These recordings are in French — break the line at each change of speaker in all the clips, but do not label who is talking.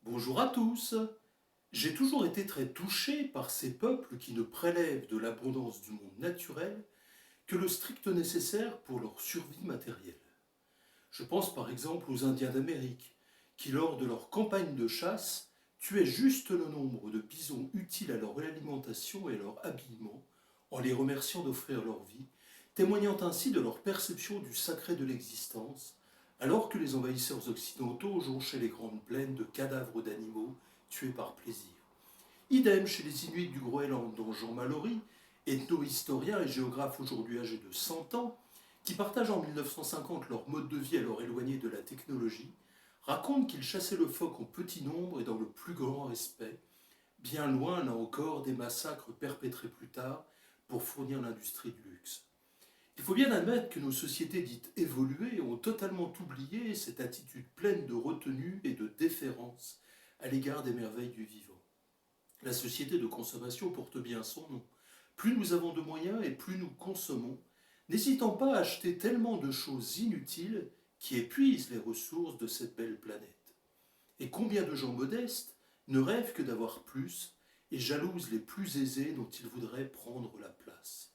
Bonjour à tous. J'ai toujours été très touché par ces peuples qui ne prélèvent de l'abondance du monde naturel que le strict nécessaire pour leur survie matérielle. Je pense par exemple aux Indiens d'Amérique, qui lors de leur campagne de chasse tuaient juste le nombre de bisons utiles à leur alimentation et à leur habillement, en les remerciant d'offrir leur vie, témoignant ainsi de leur perception du sacré de l'existence, alors que les envahisseurs occidentaux jonchaient les grandes plaines de cadavres d'animaux tués par plaisir. Idem chez les Inuits du Groenland, dont Jean Mallory, ethno-historien et géographe aujourd'hui âgé de 100 ans, qui partagent en 1950 leur mode de vie alors éloigné de la technologie, raconte qu'ils chassaient le phoque en petit nombre et dans le plus grand respect, bien loin là encore des massacres perpétrés plus tard pour fournir l'industrie du luxe. Il faut bien admettre que nos sociétés dites évoluées ont totalement oublié cette attitude pleine de retenue et de déférence à l'égard des merveilles du vivant. La société de consommation porte bien son nom. Plus nous avons de moyens et plus nous consommons, n'hésitant pas à acheter tellement de choses inutiles qui épuisent les ressources de cette belle planète. Et combien de gens modestes ne rêvent que d'avoir plus et jalousent les plus aisés dont ils voudraient prendre la place.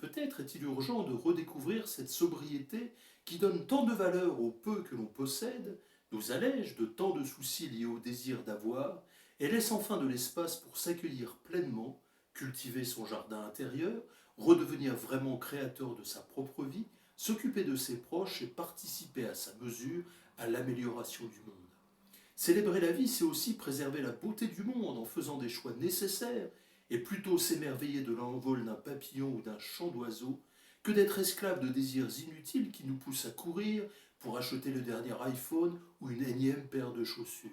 Peut-être est-il urgent de redécouvrir cette sobriété qui donne tant de valeur au peu que l'on possède, nous allège de tant de soucis liés au désir d'avoir, et laisse enfin de l'espace pour s'accueillir pleinement, cultiver son jardin intérieur, redevenir vraiment créateur de sa propre vie, s'occuper de ses proches et participer à sa mesure à l'amélioration du monde. Célébrer la vie, c'est aussi préserver la beauté du monde en faisant des choix nécessaires et plutôt s'émerveiller de l'envol d'un papillon ou d'un chant d'oiseau que d'être esclave de désirs inutiles qui nous poussent à courir pour acheter le dernier iPhone ou une énième paire de chaussures.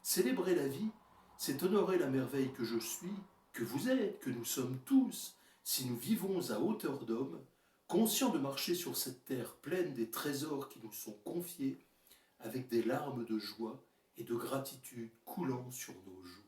Célébrer la vie, c'est honorer la merveille que je suis, que vous êtes, que nous sommes tous, si nous vivons à hauteur d'homme, conscients de marcher sur cette terre pleine des trésors qui nous sont confiés, avec des larmes de joie et de gratitude coulant sur nos joues.